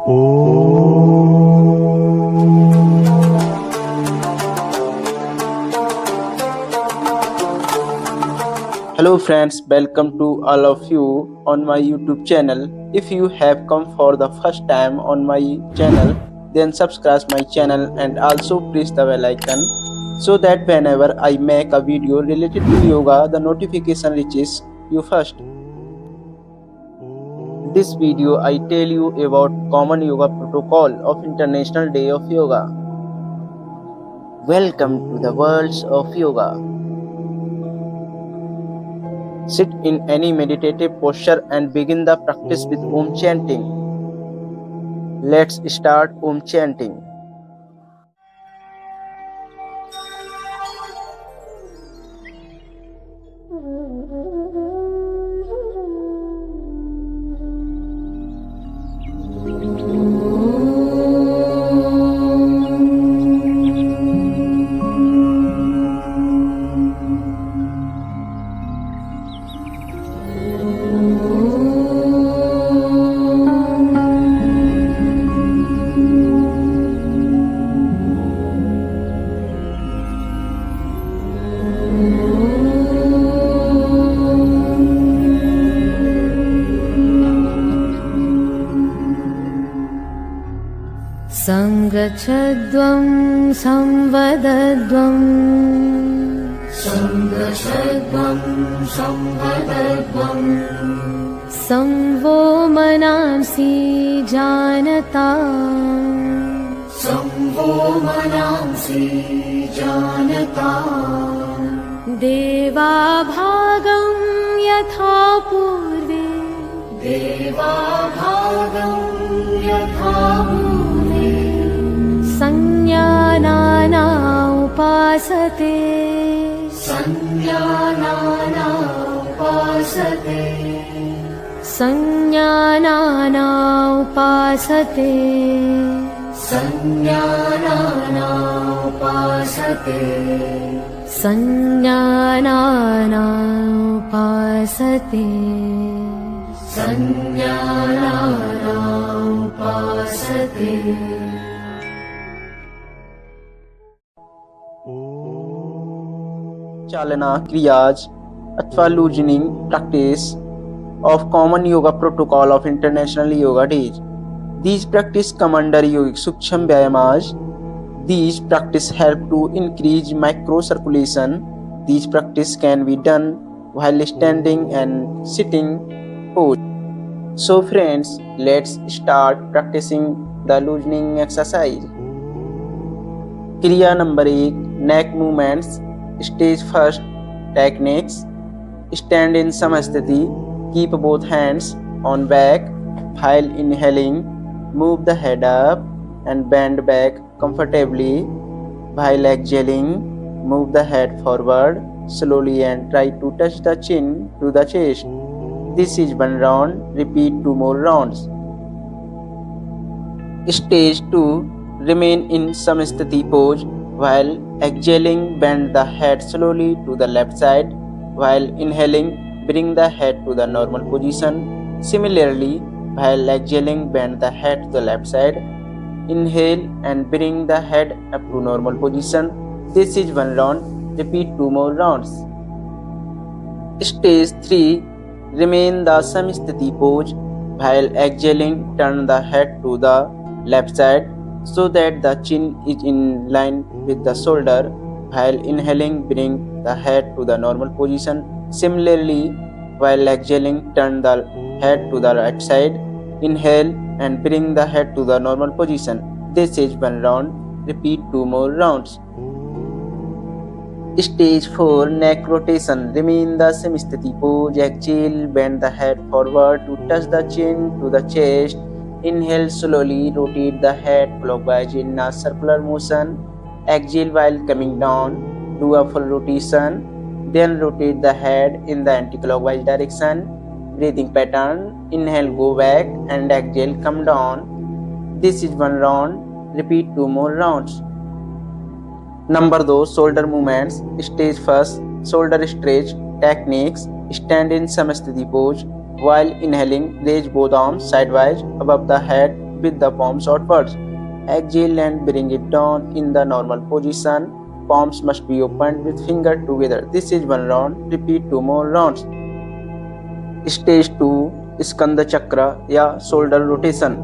Hello friends, welcome to all of you on my YouTube channel. If you have come for the first time on my channel, then subscribe my channel and also press the bell icon so that whenever I make a video related to yoga, the notification reaches you first. This video I tell you about common yoga protocol of International Day of Yoga. Welcome to the world of yoga. Sit in any meditative posture and begin the practice with Om chanting. Let's start Om chanting. संगच्छध्वं संवदध्वं संवो मनांसि जानता देवाभागं यथा पूर्वे संज्ञानाना उपासते संज्ञानाना उपासते संज्ञानाना उपासते चालना क्रियाज अथवा loosening practice of common yoga protocol of International Yoga Days. These practice come under yogic suksham vyayamas. These practice help to increase microcirculation. These practice can be done while standing and sitting pose. So friends, let's start practicing the loosening exercise. Kriya number 1, neck movements. Stage first, techniques. Stand in Samasthiti. Keep both hands on back. While inhaling, move the head up and bend back comfortably. While exhaling, move the head forward slowly and try to touch the chin to the chest. This is one round. Repeat 2 more rounds. Stage 2, remain in Samasthiti pose. While exhaling, bend the head slowly to the left side. While inhaling, bring the head to the normal position. Similarly, while exhaling, bend the head to the left side. Inhale and bring the head up to normal position. This is one round. Repeat 2 more rounds. Stage 3, remain the Samasthiti pose. While exhaling, turn the head to the left side so that the chin is in line with the shoulder. While inhaling, bring the head to the normal position. Similarly, while exhaling, turn the head to the right side. Inhale and bring the head to the normal position. This is one round. Repeat 2 more rounds. Stage 4, neck rotation. Remain the Samasthiti pose. Exhale, bend the head forward to touch the chin to the chest. Inhale slowly, rotate the head clockwise in a circular motion. Exhale while coming down. Do a full rotation. Then rotate the head in the anti-clockwise direction. Breathing pattern. Inhale, go back and exhale, come down. This is one round. Repeat 2 more rounds. Number 2, shoulder movements. Stage first, shoulder stretch techniques. Stand in Samasthiti pose. While inhaling, raise both arms sidewise above the head. with the palms outwards. Exhale and bring it down in the normal position. Palms must be opened with finger together. This is one round. Repeat 2 more rounds. Stage 2 Skanda Chakra या shoulder rotation.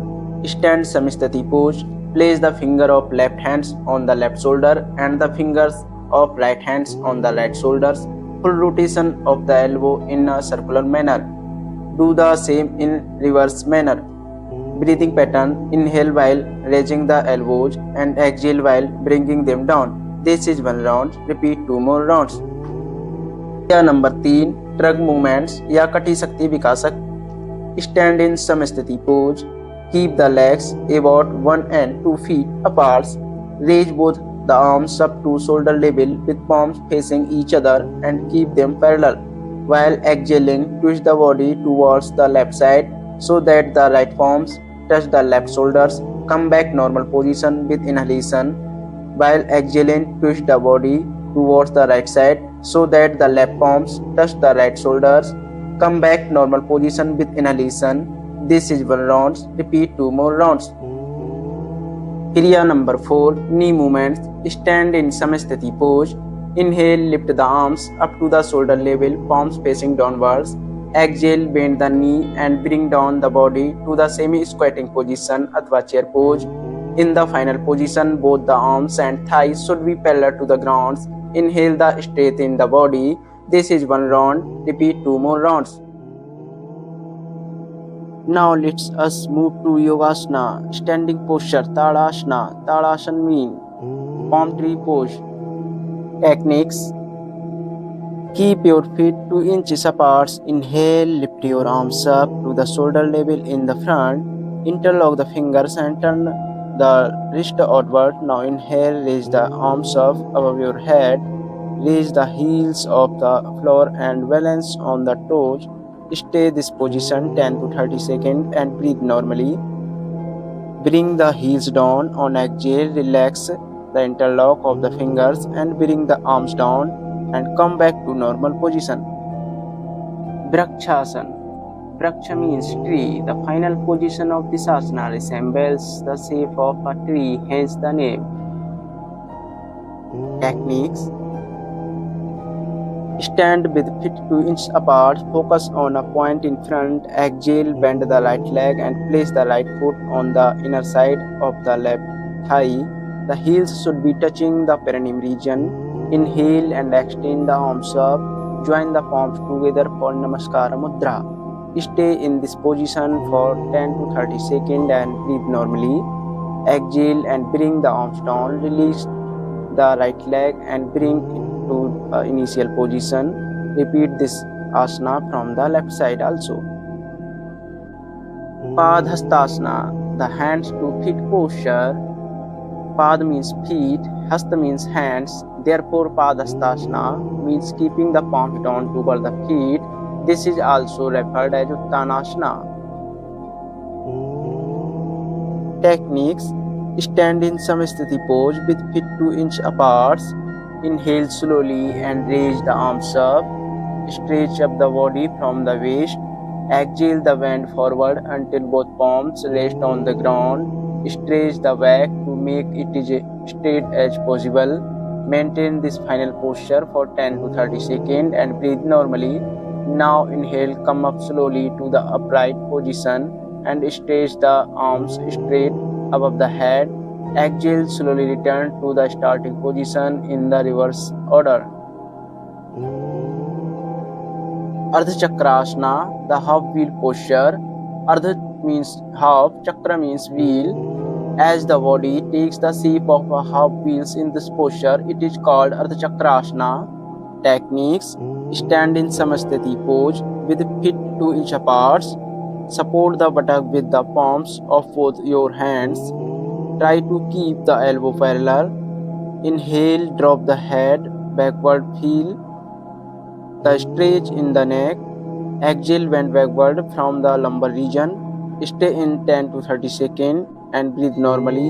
Stand Samistati pose. Place the finger of left hands on the left shoulder and the fingers of right hands on the right shoulders. Full rotation of the elbow in a circular manner. Do the same in reverse manner. Breathing pattern. Inhale while raising the elbows and exhale while bringing them down. This is one round. Repeat 2 more rounds. या number 3 ट्रग movements या कटी शक्ति विकासक. Stand in Samastiti pose. Keep the legs about 1 and 2 feet apart. Raise both the arms up to shoulder level with palms facing each other and keep them parallel. While exhaling, twist the body towards the left side so that the right palms touch the left shoulders. Come back normal position with inhalation. While exhaling, twist the body towards the right side so that the left palms touch the right shoulders. Come back normal position with inhalation. This is one round. Repeat 2 more rounds. Kriya number 4 knee movements. Stand in Samastiti pose. Inhale, lift the arms up to the shoulder level, palms facing downwards. Exhale, bend the knee and bring down the body to the semi-squatting position अथवा chair pose. In the final position, both the arms and thighs should be parallel to the ground. Inhale the straighten the body. This is one round. Repeat 2 more rounds. Now let's us move to Yogasana. Standing posture Tadasana. Tadasana means palm tree pose. Techniques. Keep your feet 2 inches apart. Inhale, lift your arms up to the shoulder level in the front. Interlock the fingers and turn the wrist outward. Now inhale, raise the arms up above your head. Raise the heels of the floor and balance on the toes. Stay this position 10 to 30 seconds and breathe normally. Bring the heels down on exhale. Relax the interlock of the fingers and bring the arms down and come back to normal position. Vrakshasana. Vraksha means tree. The final position of this asana resembles the shape of a tree, hence the name. Techniques. Stand with feet 2 inches apart. Focus on a point in front. Exhale, bend the right leg and place the right foot on the inner side of the left thigh. The heels should be touching the perineum region. Inhale and extend the arms up. Join the palms together for Namaskara Mudra. Stay in this position for 10 to 30 seconds and breathe normally. Exhale and bring the arms down. Release the right leg and bring it to initial position. Repeat this asana from the left side also. Padhastasana. The hands to feet posture. Pad means feet, Hasta means hands. Therefore, Padhastasana means keeping the palms down toward the feet. This is also referred as Uttanasana. Techniques. Stand in Samastiti pose with feet 2 inches apart. Inhale slowly and raise the arms up. Stretch up the body from the waist. Exhale the bend forward until both palms rest on the ground. Stretch the back to make it as straight as possible. Maintain this final posture for 10 to 30 seconds and breathe normally. Now inhale, come up slowly to the upright position and stretch the arms straight above the head. Exhale, slowly return to the starting position in the reverse order. Ardha Chakrasana, the half wheel posture. Ardha means half, Chakra means wheel. As the body takes the shape of a half wheels in this posture, it is called Ardha Chakrasana. Techniques. Stand in Samastiti pose with feet 2 inches apart. Support the buttock with the palms of both your hands. Try to keep the elbow parallel. Inhale, drop the head backward, feel the stretch in the neck. Exhale, bend backward from the lumbar region. Stay in 10 to 30 seconds and breathe normally.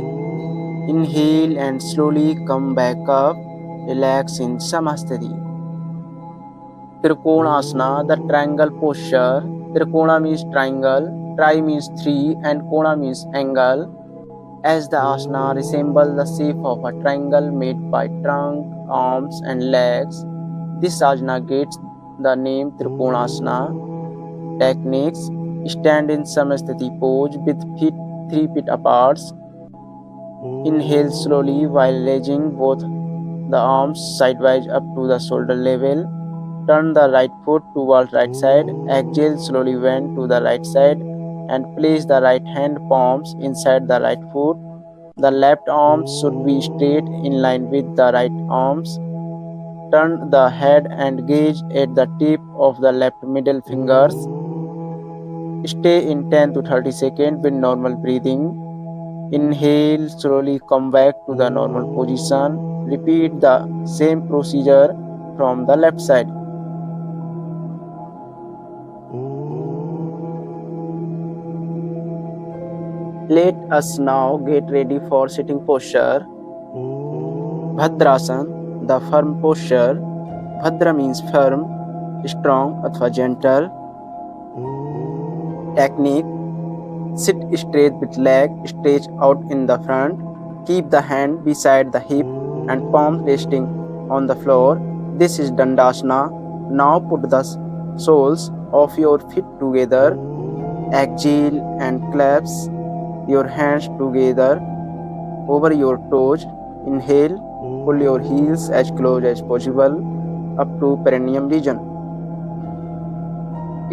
Inhale and slowly come back up. Relax in Samastiti. Trikonasana, the triangle posture. Trikona means triangle. Tri means three and Kona means angle. As the asana resembles the shape of a triangle made by trunk, arms and legs, this asana gets the name Trikonasana. Techniques: stand in Samasthiti pose with feet 3 feet apart. Inhale slowly while raising both the arms sidewise up to the shoulder level. Turn the right foot towards right side. Exhale slowly bend to the right side and place the right hand palms inside the right foot. The left arm should be straight in line with the right arms. Turn the head and gaze at the tip of the left middle fingers. Stay in 10 to 30 seconds with normal breathing. Inhale, slowly come back to the normal position. Repeat the same procedure from the left side. Let us now get ready for sitting posture. Bhadrasana, the firm posture. Bhadra means firm, strong अथवा gentle. Technique: sit straight with leg stretched out in the front. Keep the hand beside the hip and palms resting on the floor. This is Dandasana. Now put the soles of your feet together. Exhale and clasp your hands together over your toes. Inhale, pull your heels as close as possible up to perineum region.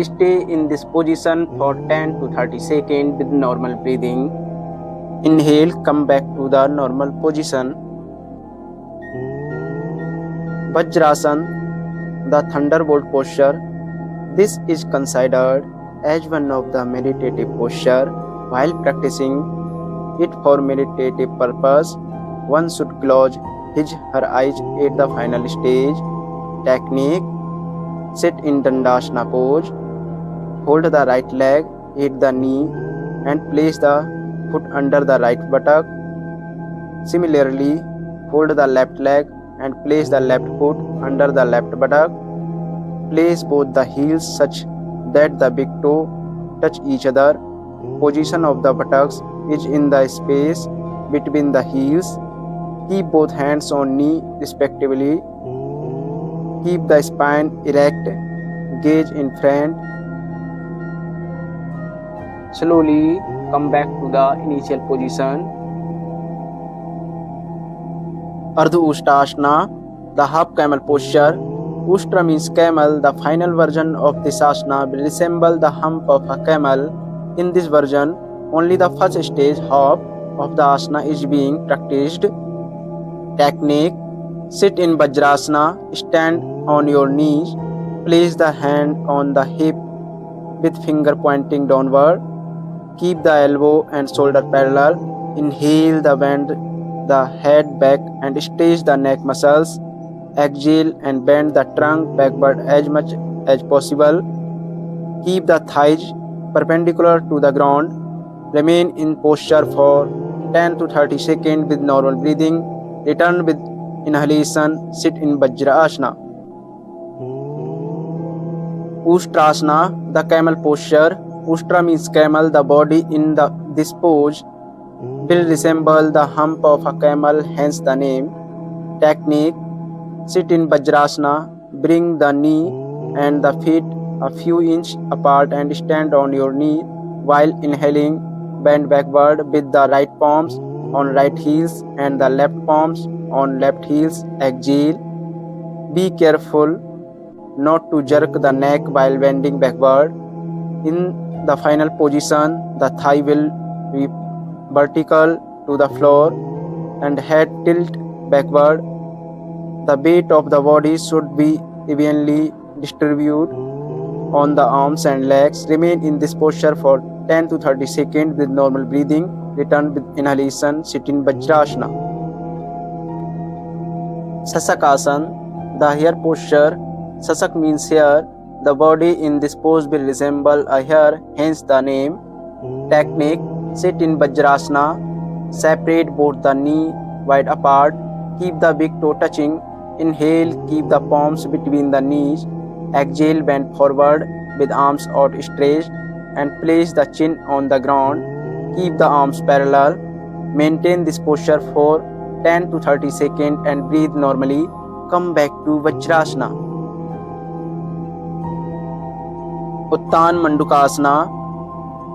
Stay in this position for 10 to 30 seconds with normal breathing. Inhale, come back to the normal position. Vajrasana, the thunderbolt posture. This is considered as one of the meditative posture. While practicing it for meditative purpose, one should close her eyes at the final stage. Technique: sit in Dandasana pose. Hold the right leg at the knee and place the foot under the right buttock. Similarly, hold the left leg and place the left foot under the left buttock. Place both the heels such that the big toe touch each other. Position of the buttocks is in the space between the heels. Keep both hands on knee respectively. Keep the spine erect. Gaze in front. Slowly come back to the initial position. Ardha Ushtrasana, the half camel posture. Ushtra means camel. The final version of this asana will resemble the hump of a camel. In this version, only the first stage half of the asana is being practiced. Technique: sit in Vajrasana, stand on your knees, place the hand on the hip with finger pointing downward. Keep the elbow and shoulder parallel. Inhale, bend the head back and stretch the neck muscles. Exhale and bend the trunk backward as much as possible. Keep the thighs perpendicular to the ground. Remain in posture for 10 to 30 seconds with normal breathing. Return with inhalation. Sit in Vajrasana. Ushtrasana, the camel posture. Ushtra means camel. The body in this pose will resemble the hump of a camel, hence the name. Technique: sit in Vajrasana, bring the knee and the feet a few inches apart and stand on your knee. While inhaling, bend backward with the right palms on right heels and the left palms on left heels. Exhale. Be careful not to jerk the neck while bending backward. In the final position, the thigh will be vertical to the floor and head tilt backward. The weight of the body should be evenly distributed on the arms and legs. Remain in this posture for 10 to 30 seconds with normal breathing. Return with inhalation. Sit in Vajrasana. Sasakasana, the hare posture. Sasak means hare. The body in this pose will resemble a hare, hence the name. Technique: sit in Vajrasana. Separate both the knee wide apart. Keep the big toe touching. Inhale, keep the palms between the knees. Exhale, bend forward with arms outstretched. and place the chin on the ground. Keep the arms parallel. Maintain this posture for 10 to 30 seconds and breathe normally. Come back to Vajrasana. Uttan Mandukasana.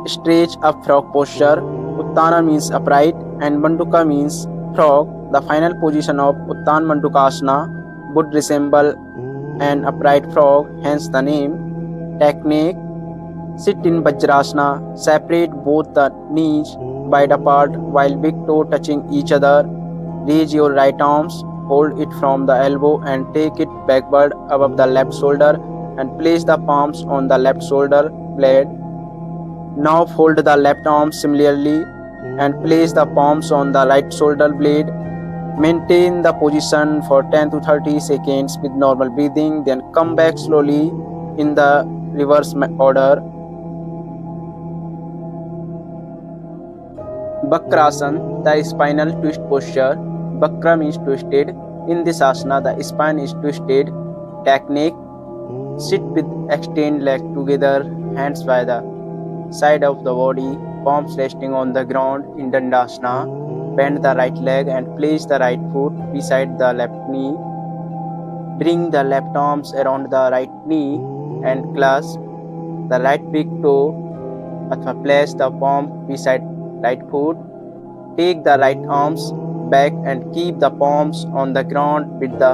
Stretch up frog posture. Uttana means upright and Manduka means frog. The final position of Uttan Mandukasana would resemble an upright frog, hence the name. Technique: sit in Vajrasana. Separate both the knees wide apart while big toe touching each other. Raise your right arms, hold it from the elbow and take it backward above the left shoulder and place the palms on the left shoulder blade. Now fold the left arm similarly and place the palms on the right shoulder blade. Maintain the position for 10 to 30 seconds with normal breathing, then come back slowly in the reverse order. Bakrasana, the spinal twist posture. Bakra means twisted. In this asana, the spine is twisted. Technique: sit with extended legs together, hands by the side of the body, palms resting on the ground in Dandasana. Bend the right leg and place the right foot beside the left knee. Bring the left arms around the right knee and clasp the right big toe अथवा place the palm beside right foot. Take the right arms back and keep the palms on the ground with the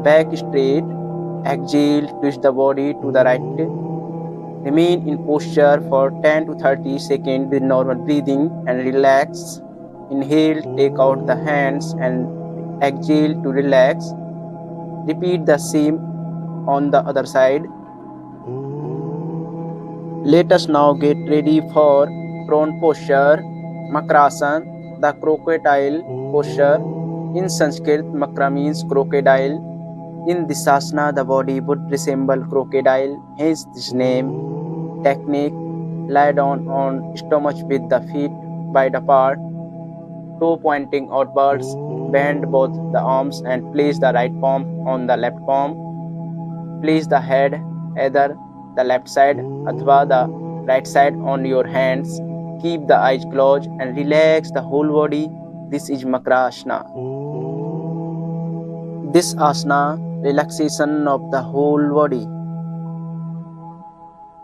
back straight. Exhale, twist the body to the right. Remain in posture for 10 to 30 seconds with normal breathing and relax. Inhale, take out the hands and exhale to relax. Repeat the same on the other side. Let us now get ready for prone posture, Makrasana, the crocodile posture. In Sanskrit, Makra means crocodile. In this asana, the body would resemble crocodile, hence this name. Technique: lie down on stomach with the feet wide apart, toe pointing outwards. Bend both the arms and place the right palm on the left palm. Place the head either the left side अथवा the right side on your hands. Keep the eyes closed and relax the whole body. This is Makrasana. This asana, relaxation of the whole body.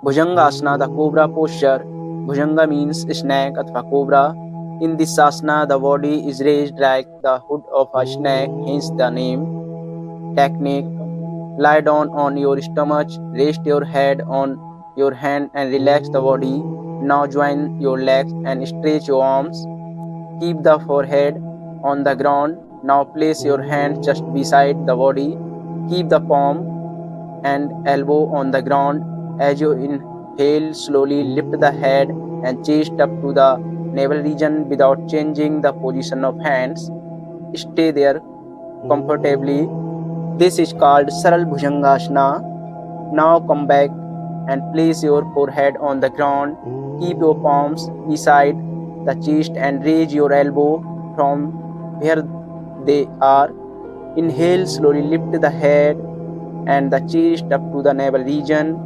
Bhujangasana, the cobra posture. Bhujanga means snake अथवा cobra. In this asana, the body is raised like the hood of a snake, hence the name. Technique: lie down on your stomach, rest your head on your hand and relax the body. Now join your legs and stretch your arms. Keep the forehead on the ground. Now place your hand just beside the body. Keep the palm and elbow on the ground. As you inhale, slowly lift the head and chest up to the navel region without changing the position of hands. Stay there comfortably. This is called Saral Bhujangasana. Now come back and place your forehead on the ground. Keep your palms beside the chest and raise your elbow from where they are. Inhale, slowly lift the head and the chest up to the navel region.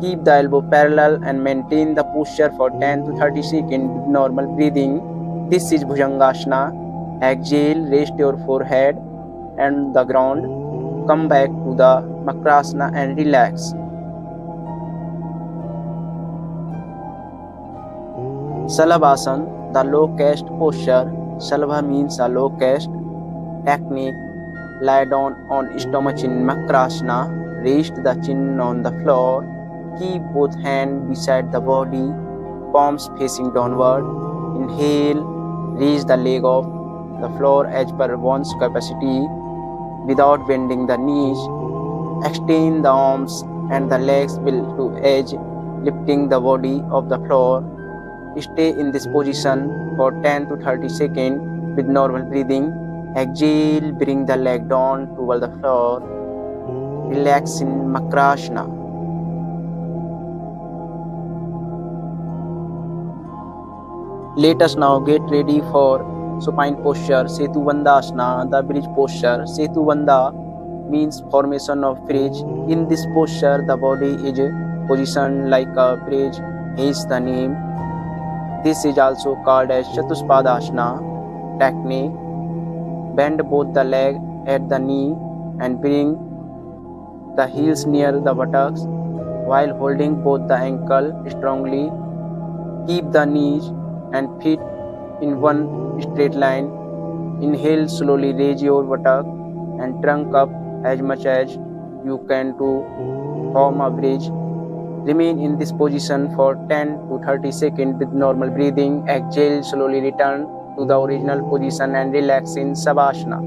Keep the elbow parallel and maintain the posture for 10 to 30 seconds with normal breathing. This is Bhujangasana. Exhale, rest your forehead and the ground. Come back to the Makrasana and relax. Salabhasana, the low caste posture. Salabha means a low caste. Technique: lie down on stomach in Makrasana. Rest the chin on the floor. Keep both hands beside the body, palms facing downward. Inhale, raise the leg off the floor as per one's capacity without bending the knees. Extend the arms and the legs to edge, lifting the body off the floor. Stay in this position for 10 to 30 seconds with normal breathing. Exhale, bring the leg down toward the floor. Relax in Makrasana. Let us now get ready for supine posture, Setubandhasana, the bridge posture. Setubandha means formation of bridge. In this posture, the body is positioned like a bridge, hence the name. This is also called as Chatuspadasana technique. Bend both the leg at the knee and bring the heels near the buttocks while holding both the ankle strongly. Keep the knees and feet in one straight line. Inhale, slowly raise your buttock and trunk up as much as you can to form a bridge. Remain in this position for 10 to 30 seconds with normal breathing. Exhale, slowly return to the original position and relax in Savasana.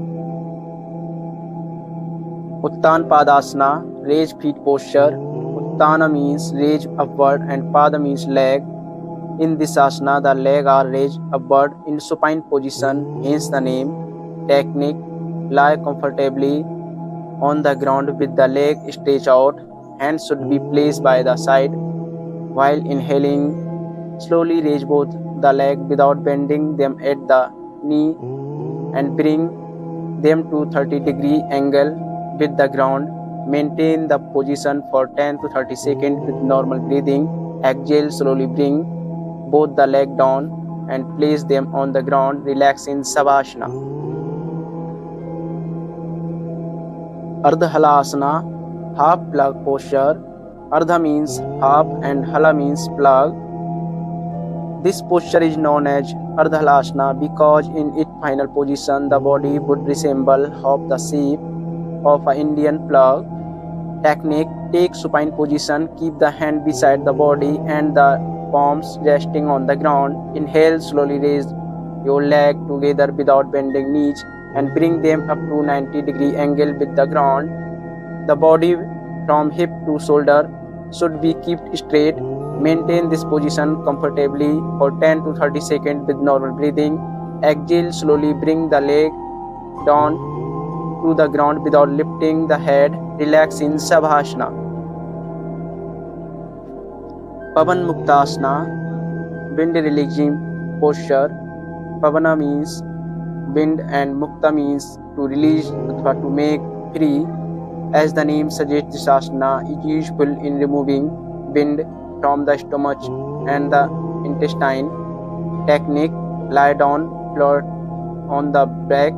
Uttan Padasana, raise feet posture. Uttana means raise upward and Pada means leg. In this asana, the legs are raised upward in supine position, hence the name. Technique, lie comfortably on the ground with the leg stretched out. Hands should be placed by the side. While inhaling, slowly raise both the legs without bending them at the knee and bring them to 30-degree angle with the ground. Maintain the position for 10 to 30 seconds with normal breathing. Exhale, slowly bring both the legs down and place them on the ground. Relax in Savasana. Ardha Halasana, half plug posture. Ardha means half and Hala means plug. This posture is known as Ardha Halasana because in its final position the body would resemble half the shape of an Indian plug. Technique, take supine position, keep the hand beside the body and the palms resting on the ground. Inhale, slowly raise your leg together without bending knees and bring them up to 90-degree angle with the ground. The body from hip to shoulder should be kept straight. Maintain this position comfortably for 10 to 30 seconds with normal breathing. Exhale, slowly bring the leg down to the ground without lifting the head. Relax in Savasana. Pavan Muktasana, wind releasing posture. Pavana means wind and Mukta means to release or to make free. As the name suggests, this asana is useful in removing wind from the stomach and the intestine. Technique, lie down flat on the back.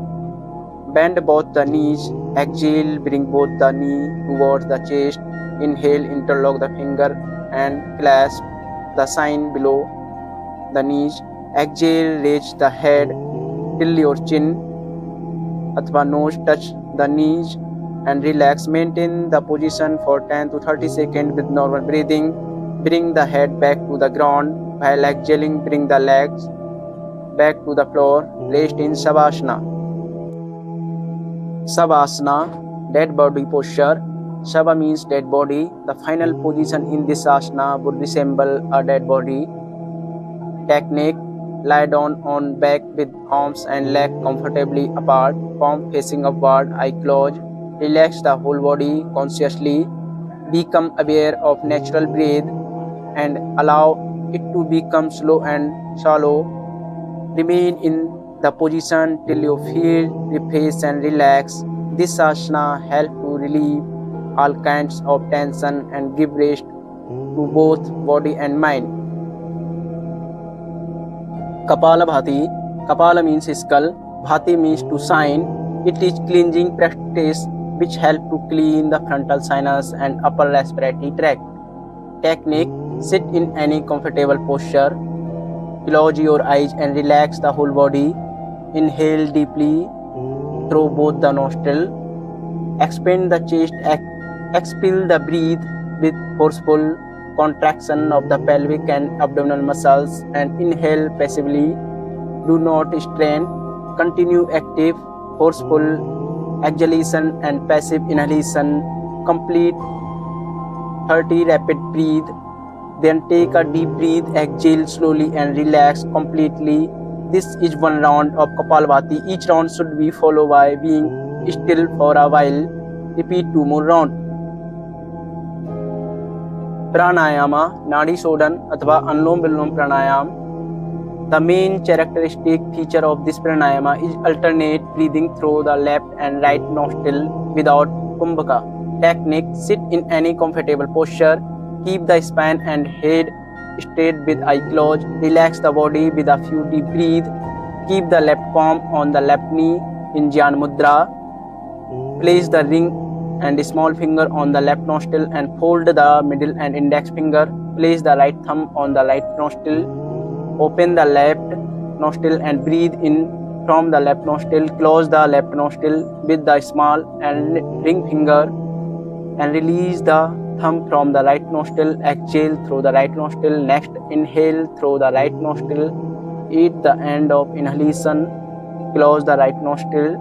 Bend both the knees. Exhale, bring both the knee towards the chest. Inhale, interlock the finger and clasp the sign below the knees. Exhale, raise the head till your chin athva nose touch the knees and relax. Maintain the position for 10 to 30 seconds with normal breathing. Bring the head back to the ground while exhaling. Bring the legs back to the floor. Rest in Savasana. Savasana, dead body posture. Sava means dead body. The final position in this asana would resemble a dead body. Technique, lie down on back with arms and legs comfortably apart, palm facing upward, eye closed. Relax the whole body consciously. Become aware of natural breath and allow it to become slow and shallow. Remain in the position till you feel refreshed and relaxed. This asana helps to relieve all kinds of tension and give rest to both body and mind. Kapalabhati. Kapala means skull. Bhati means to shine. It is cleansing practice which helps to clean the frontal sinus and upper respiratory tract. Technique, sit in any comfortable posture. Close your eyes and relax the whole body. Inhale deeply through both the nostrils. Expand the chest. Expel the breath with forceful contraction of the pelvic and abdominal muscles and inhale passively. Do not strain. Continue active, forceful exhalation and passive inhalation. Complete 30 rapid breath. Then take a deep breath, exhale slowly and relax completely. This is one round of Kapalabhati. Each round should be followed by being still for a while. Repeat 2 more rounds. Pranayama, Nadi Shodhan अथवा अनुलोम विलोम प्राणायाम. The main characteristic feature of this pranayama is alternate breathing through the left and right nostril without kumbhaka. Technique, sit in any comfortable posture. Keep the spine and head straight with eye closed. Relax the body with a few deep breath. Keep the left palm on the left knee in Jnana Mudra. Place the ring and small finger on the left nostril and fold the middle and index finger. Place the right thumb on the right nostril. Open the left nostril and breathe in from the left nostril. Close the left nostril with the small and ring finger and release the thumb from the right nostril. Exhale through the right nostril. Next, inhale through the right nostril. At the end of inhalation, close the right nostril.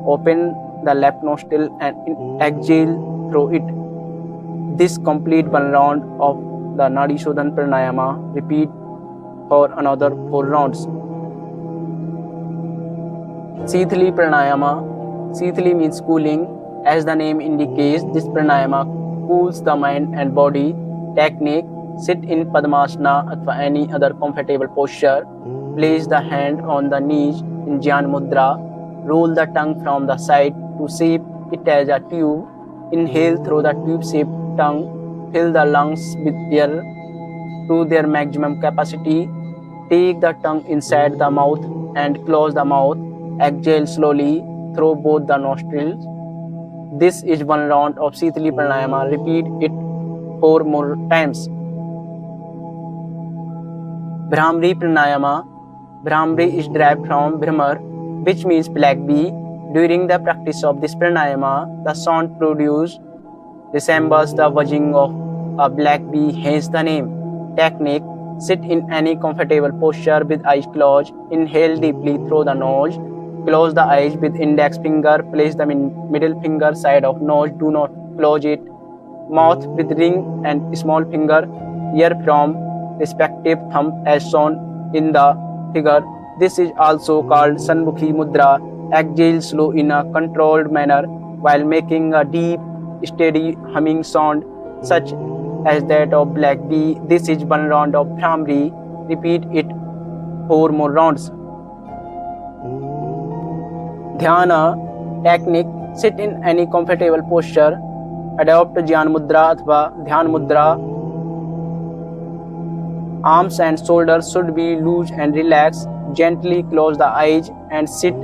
Open the left nostril and exhale through it. This complete one round of the Nadi Shodhan Pranayama. Repeat for another 4 rounds. Sithali Pranayama. Sithali means cooling. As the name indicates, this pranayama cools the mind and body. Technique: sit in Padmasana or any other comfortable posture. Place the hand on the knees in Jnana Mudra. Roll the tongue from the side to shape it as a tube. Inhale through the tube-shaped tongue. Fill the lungs with air to their maximum capacity. Take the tongue inside the mouth and close the mouth. Exhale slowly through both the nostrils. This is one round of Sithali Pranayama. Repeat it 4 more times. Bhramari Pranayama. Bhramari is derived from Bhramar, which means black bee. During the practice of this pranayama, the sound produced resembles the buzzing of a black bee, hence the name. Technique: sit in any comfortable posture with eyes closed. Inhale deeply through the nose. Close the eyes with index finger. Place the middle finger side of nose. Do not close it. Mouth with ring and small finger. Ear from respective thumb as shown in the figure. This is also called Sanmukhi Mudra. Exhale slow in a controlled manner while making a deep, steady humming sound such as that of black bee. This is one round of Bhramari. Repeat it 4 more rounds. Dhyana technique: sit in any comfortable posture. Adopt Jnana Mudra अथवा ध्यान मुद्रा. Arms and shoulders should be loose and relaxed. Gently close the eyes and sit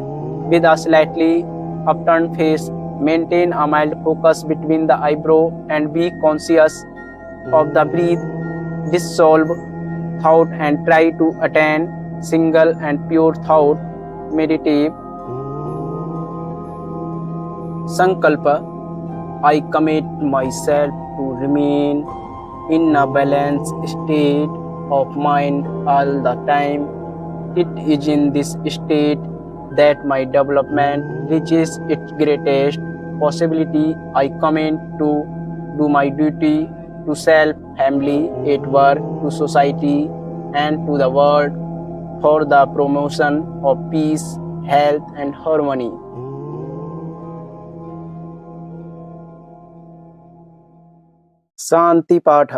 with a slightly upturned face. Maintain a mild focus between the eyebrow and be conscious of the breath. Dissolve thought and try to attain single and pure thought. Meditate. Sankalpa: I commit myself to remain in a balanced state of mind all the time. It is in this state that my development reaches its greatest possibility. I commit to do my duty to self, family, at work, to society, and to the world for the promotion of peace, health, and harmony. शांति पाठ.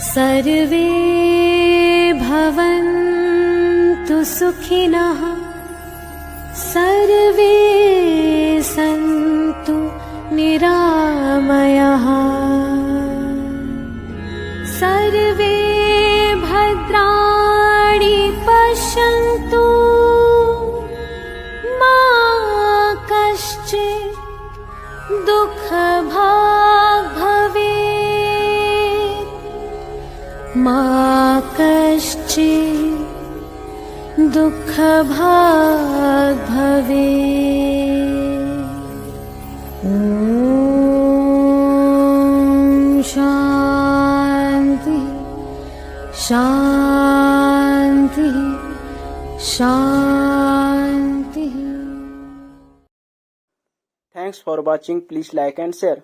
सर्वे भवन्तु सुखिनः, सर्वे सन्तु निरामयाः, सर्वे भद्राणि पश्यन्तु, मा कश्चित् दुःखभाग् भवेत्, मा कश्चित् दुःखभाग् भवेत्. ॐ शान्ति शान्ति शान्ति. Thanks for watching. Please like and share.